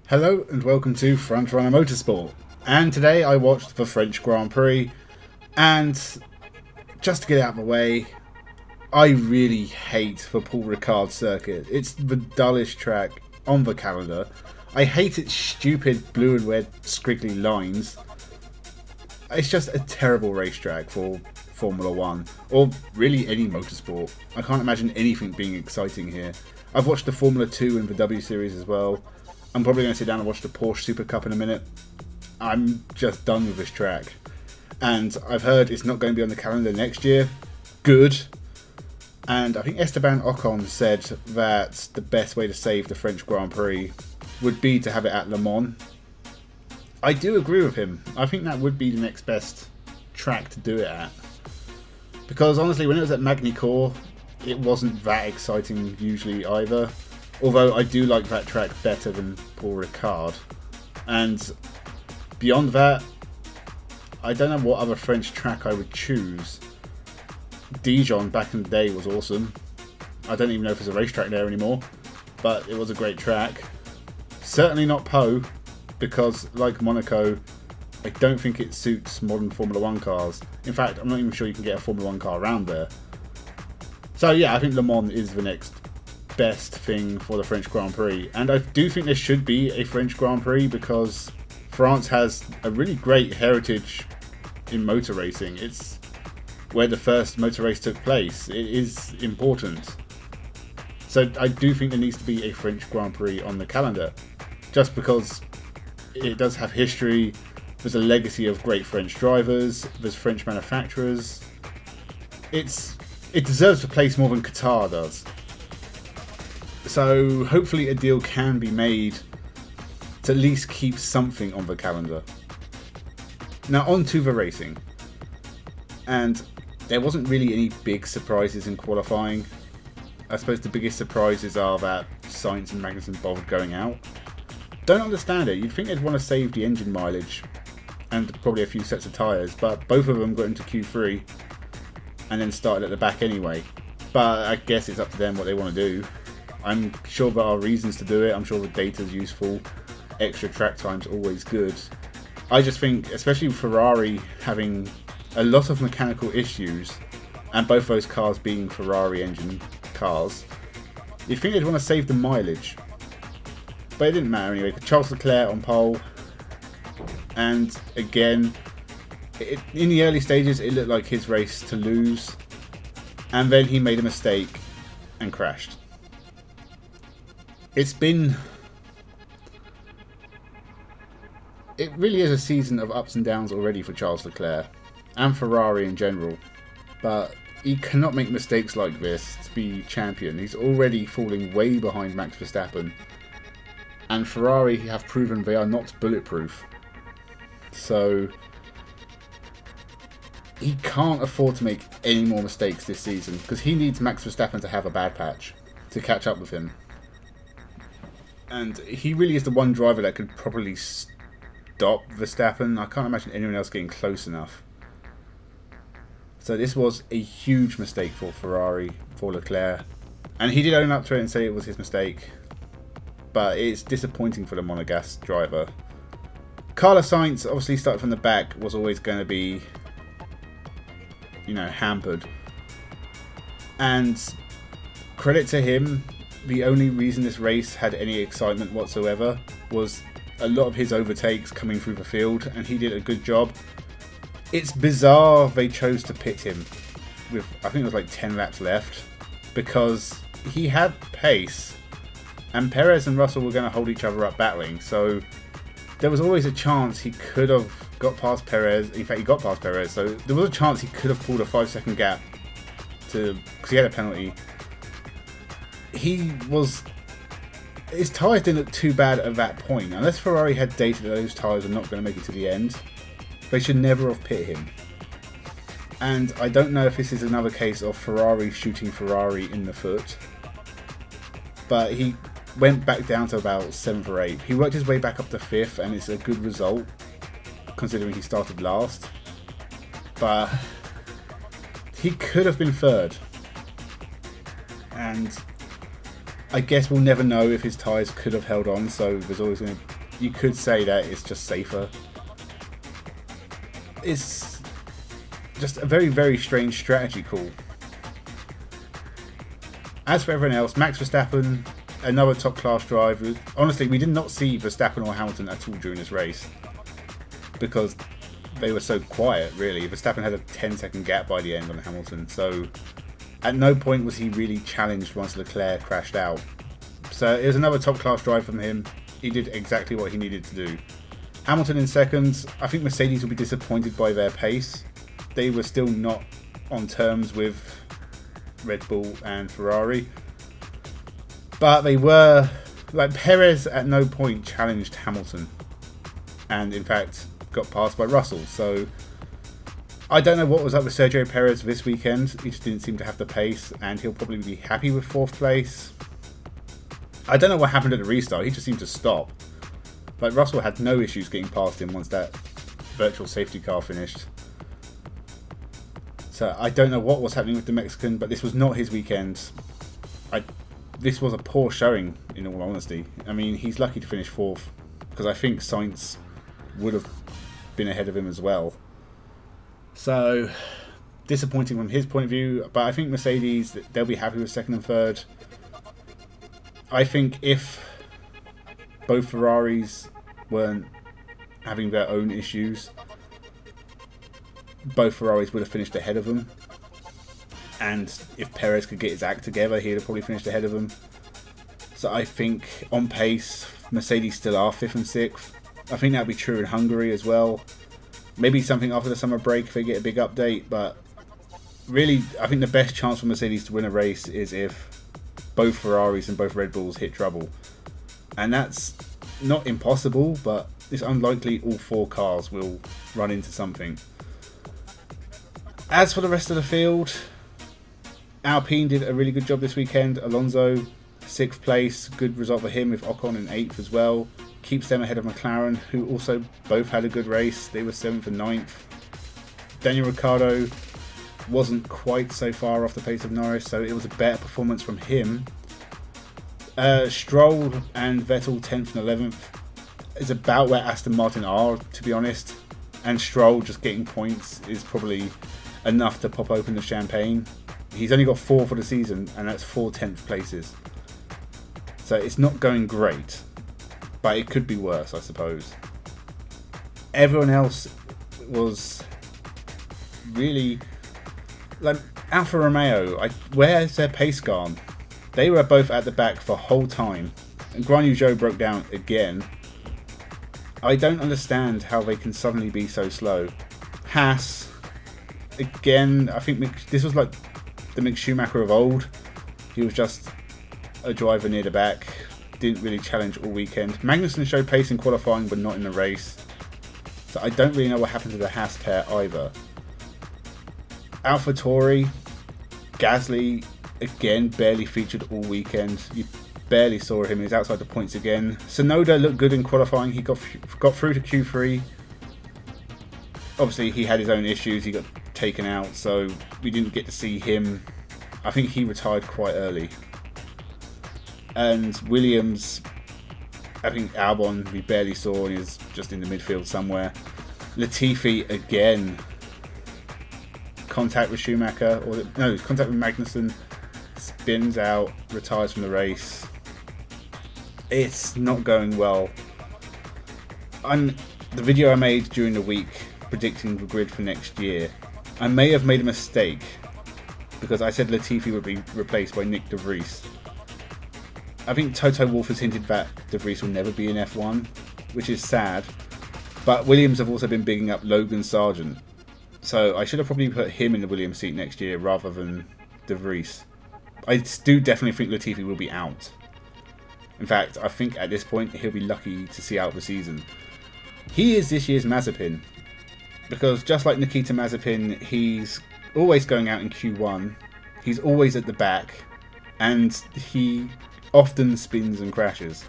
Hello and welcome to Frontrunner Motorsport, and today I watched the French Grand Prix, and just to get it out of the way, I really hate the Paul Ricard circuit. It's the dullest track on the calendar. I hate its stupid blue and red squiggly lines. It's just a terrible racetrack for Formula 1, or really any motorsport. I can't imagine anything being exciting here. I've watched the Formula 2 and the W Series as well. I'm probably going to sit down and watch the Porsche Super Cup in a minute. I'm just done with this track. And I've heard it's not going to be on the calendar next year. Good. And I think Esteban Ocon said that the best way to save the French Grand Prix would be to have it at Le Mans. I do agree with him. I think that would be the next best track to do it at. Because honestly, when it was at Magny-Cours, it wasn't that exciting usually either. Although I do like that track better than Paul Ricard. And beyond that, I don't know what other French track I would choose. Dijon back in the day was awesome. I don't even know if there's a racetrack there anymore, but it was a great track. Certainly not Pau, because like Monaco, I don't think it suits modern Formula 1 cars. In fact, I'm not even sure you can get a Formula 1 car around there. So yeah, I think Le Mans is the next best thing for the French Grand Prix, and I do think there should be a French Grand Prix because France has a really great heritage in motor racing. It's where the first motor race took place. It is important. So I do think there needs to be a French Grand Prix on the calendar, just because it does have history. There's a legacy of great French drivers, there's French manufacturers. It deserves a place more than Qatar does. So hopefully a deal can be made to at least keep something on the calendar. Now on to the racing. And there wasn't really any big surprises in qualifying. I suppose the biggest surprises are that Sainz and Magnussen bothered going out. Don't understand it. You'd think they'd want to save the engine mileage and probably a few sets of tyres, but both of them got into Q3 and then started at the back anyway. But I guess it's up to them what they want to do. I'm sure there are reasons to do it. I'm sure the data is useful. Extra track time's always good. I just think, especially Ferrari having a lot of mechanical issues, and both those cars being Ferrari engine cars, you'd think they'd want to save the mileage. But it didn't matter anyway. Charles Leclerc on pole, and again, in the early stages it looked like his race to lose, and then he made a mistake and crashed. It really is a season of ups and downs already for Charles Leclerc and Ferrari in general, but he cannot make mistakes like this to be champion. He's already falling way behind Max Verstappen, and Ferrari have proven they are not bulletproof, so he can't afford to make any more mistakes this season because he needs Max Verstappen to have a bad patch to catch up with him. And he really is the one driver that could probably stop Verstappen. I can't imagine anyone else getting close enough. So this was a huge mistake for Ferrari, for Leclerc. And he did own up to it and say it was his mistake. But it's disappointing for the Monegasque driver. Carlos Sainz, obviously starting from the back, was always going to be, you know, hampered. And credit to him, the only reason this race had any excitement whatsoever was a lot of his overtakes coming through the field, and he did a good job. It's bizarre they chose to pit him with, I think it was like 10 laps left, because he had pace, and Perez and Russell were going to hold each other up battling, so there was always a chance he could have got past Perez. In fact, he got past Perez, so there was a chance he could have pulled a 5-second gap because he had a penalty. His tyres didn't look too bad at that point. Unless Ferrari had data that those tyres are not going to make it to the end, they should never have pit him. And I don't know if this is another case of Ferrari shooting Ferrari in the foot, but he went back down to about 7th or 8th. He worked his way back up to 5th, and it's a good result considering he started last. But he could have been 3rd. And I guess we'll never know if his tyres could have held on, so there's always going to you could say that it's just safer. It's just a very, very strange strategy call. As for everyone else, Max Verstappen, another top-class driver. Honestly, we did not see Verstappen or Hamilton at all during this race because they were so quiet, really. Verstappen had a 10-second gap by the end on Hamilton, so at no point was he really challenged once Leclerc crashed out. So it was another top-class drive from him. He did exactly what he needed to do. Hamilton in second. I think Mercedes will be disappointed by their pace. They were still not on terms with Red Bull and Ferrari. But they were, like, Perez at no point challenged Hamilton. And in fact, got passed by Russell. So I don't know what was up with Sergio Perez this weekend. He just didn't seem to have the pace, and he'll probably be happy with 4th place. I don't know what happened at the restart. He just seemed to stop. Like, Russell had no issues getting past him once that virtual safety car finished. So I don't know what was happening with the Mexican, but this was not his weekend. This was a poor showing, in all honesty. I mean, he's lucky to finish 4th, because I think Sainz would have been ahead of him as well. So, disappointing from his point of view, but I think Mercedes, they'll be happy with 2nd and 3rd. I think if both Ferraris weren't having their own issues, both Ferraris would have finished ahead of them. And if Perez could get his act together, he'd have probably finished ahead of them. So I think on pace, Mercedes still are 5th and 6th. I think that'll be true in Hungary as well. Maybe something after the summer break if they get a big update. But really, I think the best chance for Mercedes to win a race is if both Ferraris and both Red Bulls hit trouble. And that's not impossible, but it's unlikely all 4 cars will run into something. As for the rest of the field, Alpine did a really good job this weekend. Alonso, 6th place, good result for him with Ocon in 8th as well. Keeps them ahead of McLaren, who also both had a good race. They were 7th and 9th. Daniel Ricciardo wasn't quite so far off the pace of Norris, so it was a better performance from him. Stroll and Vettel 10th and 11th is about where Aston Martin are, to be honest. And Stroll just getting points is probably enough to pop open the champagne. He's only got 4 for the season, and that's 4 10th places. So it's not going great, but it could be worse, I suppose. Everyone else was really, like, Alfa Romeo. Where's their pace gone? They were both at the back for the whole time, and Guan Yu Zhou broke down again. I don't understand how they can suddenly be so slow. Haas, again, I think this was like the Mick Schumacher of old. He was just a driver near the back, didn't really challenge all weekend. Magnussen showed pace in qualifying, but not in the race. So I don't really know what happened to the Haas pair either. AlphaTauri, Gasly, again, barely featured all weekend. You barely saw him. He was outside the points again. Tsunoda looked good in qualifying. He got through to Q3. Obviously, he had his own issues. He got taken out, so we didn't get to see him. I think he retired quite early. And Williams, I think Albon, we barely saw. He was just in the midfield somewhere. Latifi, again, contact with Schumacher, contact with Magnussen, spins out, retires from the race. It's not going well. The video I made during the week predicting the grid for next year, I may have made a mistake because I said Latifi would be replaced by Nick De Vries. I think Toto Wolff has hinted that De Vries will never be in F1, which is sad. But Williams have also been bigging up Logan Sargent. So I should have probably put him in the Williams seat next year rather than De Vries. I do definitely think Latifi will be out. In fact, I think at this point he'll be lucky to see out the season. He is this year's Mazepin. Because just like Nikita Mazepin, he's always going out in Q1. He's always at the back. And he often spins and crashes.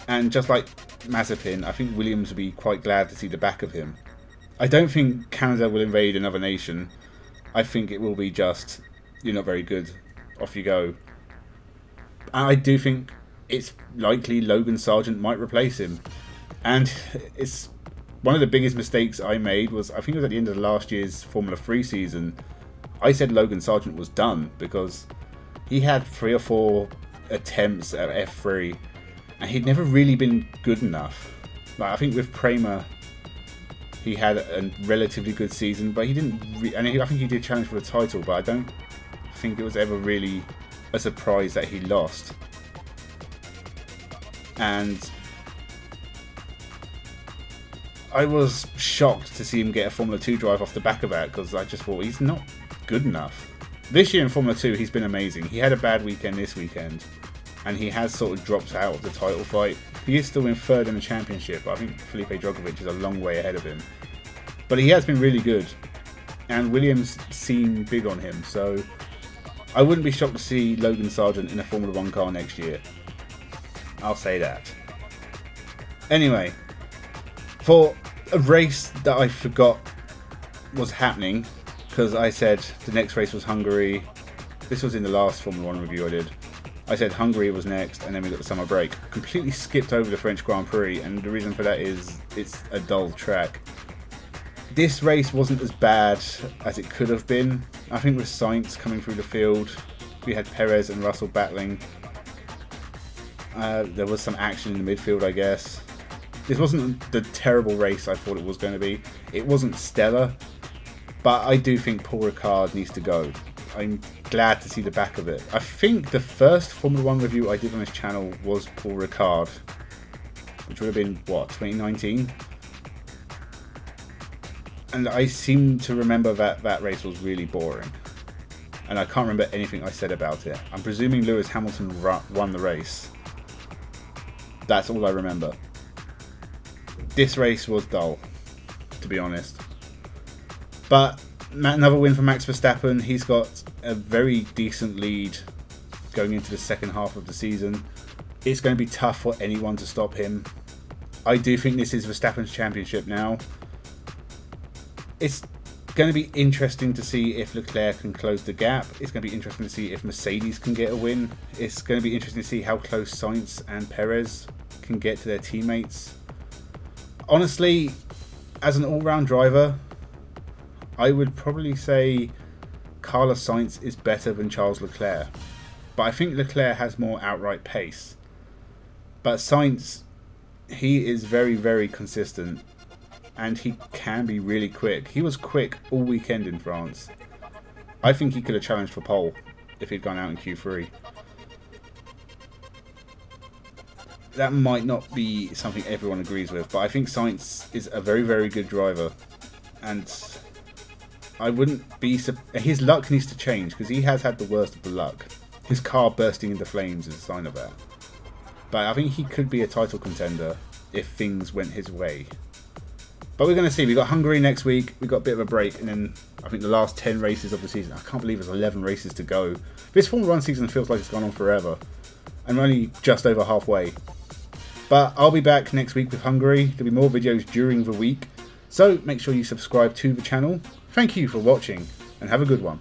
And just like Mazepin, I think Williams will be quite glad to see the back of him. I don't think Canada will invade another nation. I think it will be just, you're not very good, off you go. I do think it's likely Logan Sargent might replace him. And it's one of the biggest mistakes I made was, I think it was at the end of last year's Formula 3 season, I said Logan Sargent was done because he had 3 or 4 attempts at F3 and he'd never really been good enough. Like, I think with Prima he had a relatively good season, but he didn't and I think he did challenge for the title, but I don't think it was ever really a surprise that he lost. And I was shocked to see him get a Formula 2 drive off the back of that, because I just thought he's not good enough. This year in Formula 2 he's been amazing. He had a bad weekend this weekend and he has sort of dropped out of the title fight. He is still in 3rd in the championship, but I think Felipe Drugovich is a long way ahead of him. But he has been really good and Williams seem big on him, so I wouldn't be shocked to see Logan Sargent in a Formula 1 car next year. I'll say that. Anyway, for a race that I forgot was happening, because I said the next race was Hungary. This was in the last Formula 1 review I did. I said Hungary was next, and then we got the summer break. Completely skipped over the French Grand Prix, and the reason for that is it's a dull track. This race wasn't as bad as it could have been. I think with Sainz coming through the field, we had Perez and Russell battling. There was some action in the midfield, I guess. This wasn't the terrible race I thought it was going to be. It wasn't stellar, but I do think Paul Ricard needs to go. I'm glad to see the back of it. I think the first Formula 1 review I did on this channel was Paul Ricard, which would have been, what, 2019? And I seem to remember that that race was really boring. And I can't remember anything I said about it. I'm presuming Lewis Hamilton won the race. That's all I remember. This race was dull, to be honest. But another win for Max Verstappen. He's got a very decent lead going into the second half of the season. It's going to be tough for anyone to stop him. I do think this is Verstappen's championship now. It's going to be interesting to see if Leclerc can close the gap. It's going to be interesting to see if Mercedes can get a win. It's going to be interesting to see how close Sainz and Perez can get to their teammates. Honestly, as an all-round driver, I would probably say Carlos Sainz is better than Charles Leclerc. But I think Leclerc has more outright pace. But Sainz, he is very, very consistent. And he can be really quick. He was quick all weekend in France. I think he could have challenged for pole if he'd gone out in Q3. That might not be something everyone agrees with, but I think Sainz is a very, very good driver. And I wouldn't be... His luck needs to change, because he has had the worst of the luck. His car bursting into flames is a sign of that. But I think he could be a title contender if things went his way. But we're going to see. We've got Hungary next week. We've got a bit of a break. And then I think the last 10 races of the season. I can't believe there's 11 races to go. This Formula 1 season feels like it's gone on forever. I'm only just over halfway. But I'll be back next week with Hungary. There'll be more videos during the week. So make sure you subscribe to the channel. Thank you for watching and have a good one.